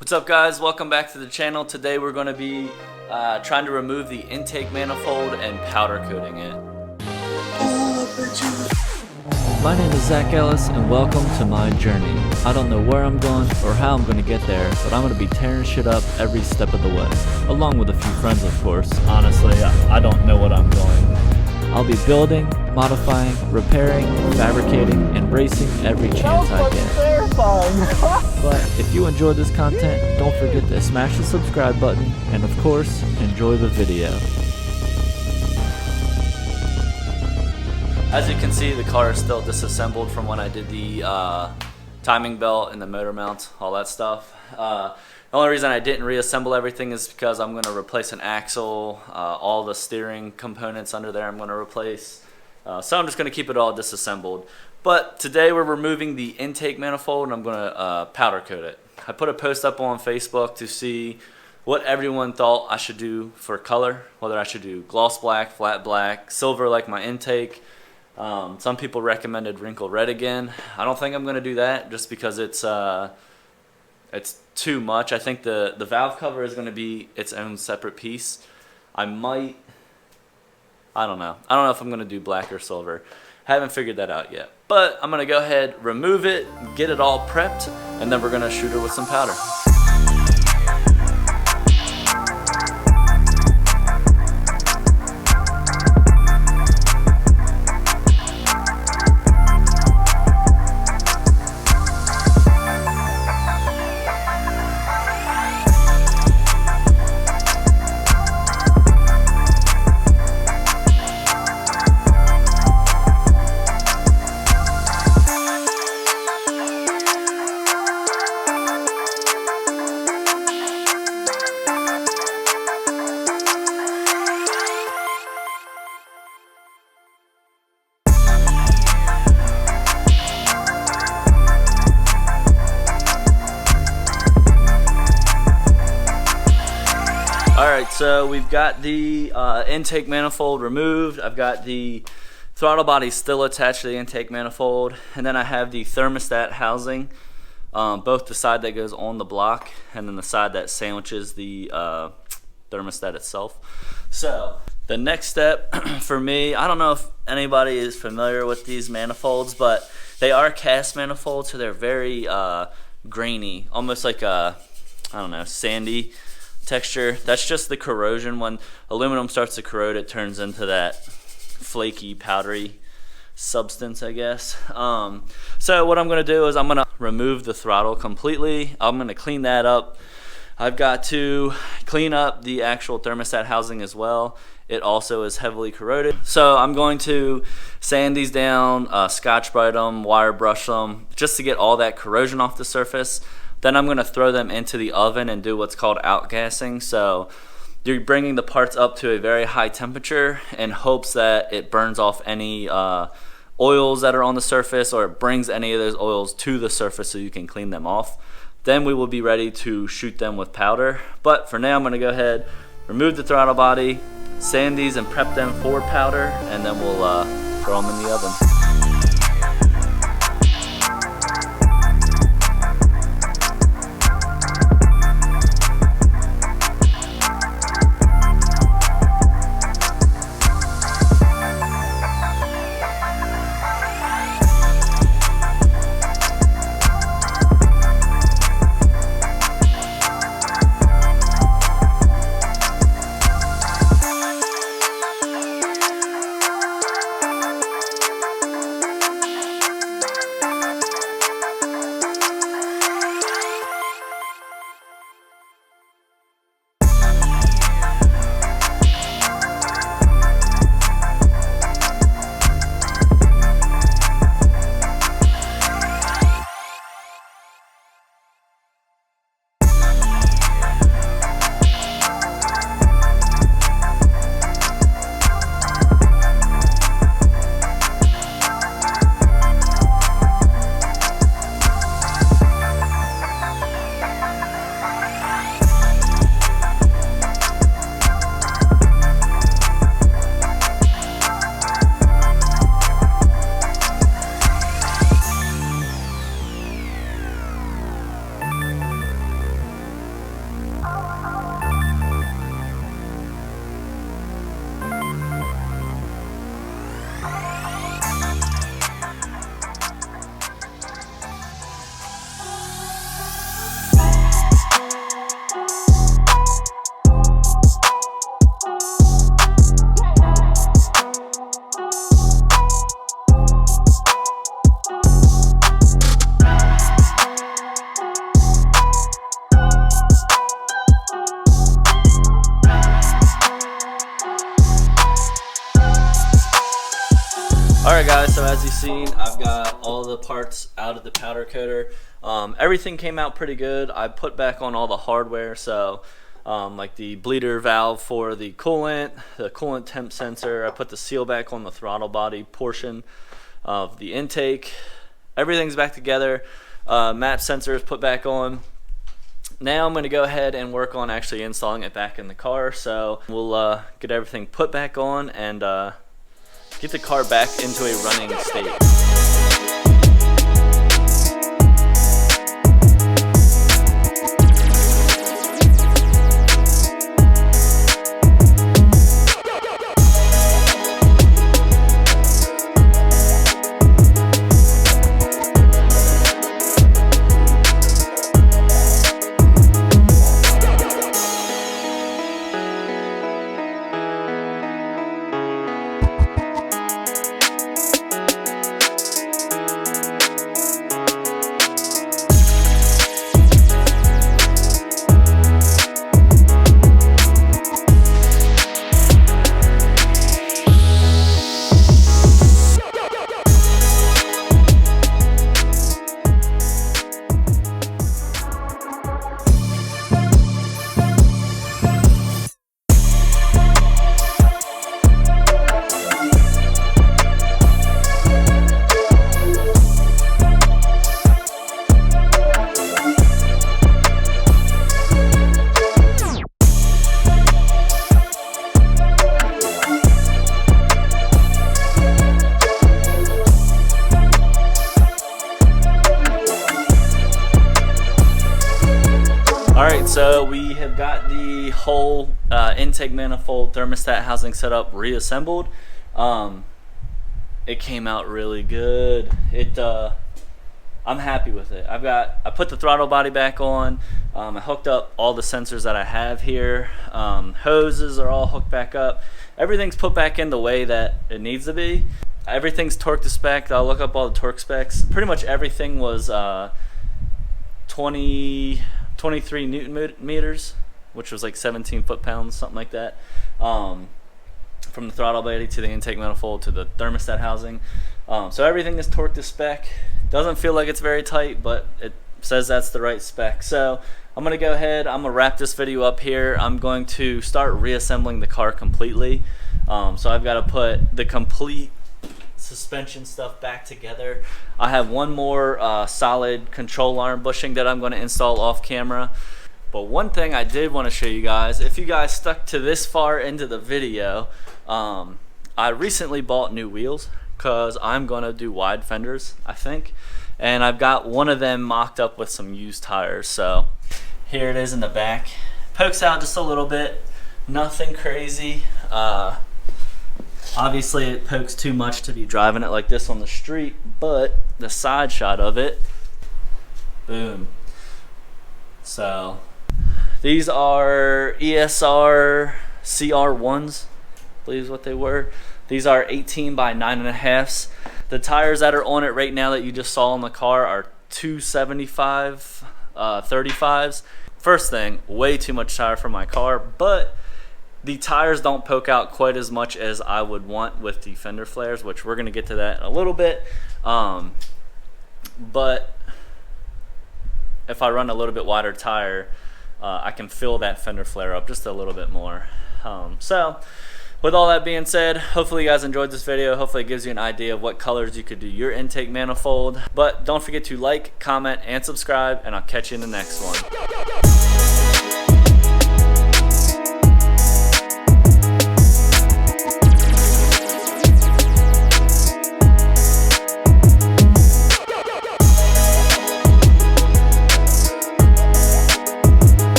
What's up, guys? Welcome back to the channel. Today we're going to be trying to remove the intake manifold and powder coating it. My name is Zach Ellis and welcome to my journey. I don't know where I'm going or how I'm going to get there, but I'm going to be tearing shit up every step of the way. Along with a few friends, of course. Honestly, I don't know what I'm doing. I'll be building, modifying, repairing, fabricating, and racing every chance I get. But if you enjoyed this content, don't forget to smash the subscribe button and of course, enjoy the video. As you can see, the car is still disassembled from when I did the timing belt and the motor mount, all that stuff. The only reason I didn't reassemble everything is because I'm going to replace an axle, all the steering components under there I'm going to replace. So I'm just going to keep it all disassembled. But today we're removing the intake manifold and I'm going to powder coat it. I put a post up on Facebook to see what everyone thought I should do for color, whether I should do gloss black, flat black, silver like my intake. Some people recommended wrinkle red again. I don't think I'm going to do that just because it's too much. I think the valve cover is going to be its own separate piece. I don't know if I'm going to do black or silver. Haven't figured that out yet. But I'm going to go ahead, remove it, get it all prepped, and then we're going to shoot it with some powder. Alright, so we've got the intake manifold removed. I've got the throttle body still attached to the intake manifold, and then I have the thermostat housing, both the side that goes on the block and then the side that sandwiches the thermostat itself. So the next step for me, I don't know if anybody is familiar with these manifolds, but they are cast manifolds, so they're very grainy, almost like a, I don't know, sandy texture. That's just the corrosion. When aluminum starts to corrode, it turns into that flaky, powdery substance, I guess. So what I'm going to do is I'm going to remove the throttle completely. I'm going to clean that up. I've got to clean up the actual thermostat housing as well. It also is heavily corroded. So I'm going to sand these down, Scotch Brite them, wire brush them, just to get all that corrosion off the surface. Then I'm going to throw them into the oven and do what's called outgassing. So you're bringing the parts up to a very high temperature in hopes that it burns off any oils that are on the surface, or it brings any of those oils to the surface so you can clean them off. Then we will be ready to shoot them with powder. But for now, I'm going to go ahead, remove the throttle body, sand these and prep them for powder, and then we'll throw them in the oven. guys, so as you've seen, I've got all the parts out of the powder coater. Everything came out pretty good. I put back on all the hardware, so like the bleeder valve for the coolant temp sensor. I put the seal back on the throttle body portion of the intake. Everything's back together. Map sensor is put back on. Now I'm going to go ahead and work on actually installing it back in the car. So we'll get everything put back on and get the car back into a running state. Alright, so we have got the whole intake manifold thermostat housing set up reassembled. It came out really good. I'm happy with it. I put the throttle body back on. I hooked up all the sensors that I have here. Hoses are all hooked back up. Everything's put back in the way that it needs to be. Everything's torque to spec. I'll look up all the torque specs. Pretty much everything was 23 Newton meters, which was like 17 foot-pounds, something like that. From the throttle body to the intake manifold to the thermostat housing. So everything is torque to spec. Doesn't feel like it's very tight, but it says that's the right spec. So I'm going to go ahead, I'm going to wrap this video up here. I'm going to start reassembling the car completely. So I've got to put the complete suspension stuff back together. I have one more solid control arm bushing that I'm going to install off camera. But one thing I did want to show you guys, if you guys stuck to this far into the video, I recently bought new wheels because I'm going to do wide fenders, I think. And I've got one of them mocked up with some used tires. So here it is in the back. Pokes out just a little bit, nothing crazy. Obviously it pokes too much to be driving it like this on the street, but the side shot of it, boom. So these are ESR CR1s, I believe is what they were. These are 18 by 9.5s. The tires that are on it right now that you just saw in the car are 275 35s. First thing, way too much tire for my car, but the tires don't poke out quite as much as I would want with the fender flares, which we're going to get to that in a little bit. But if I run a little bit wider tire, I can fill that fender flare up just a little bit more. So with all that being said, hopefully you guys enjoyed this video. Hopefully it gives you an idea of what colors you could do your intake manifold. But don't forget to like, comment, and subscribe, and I'll catch you in the next one.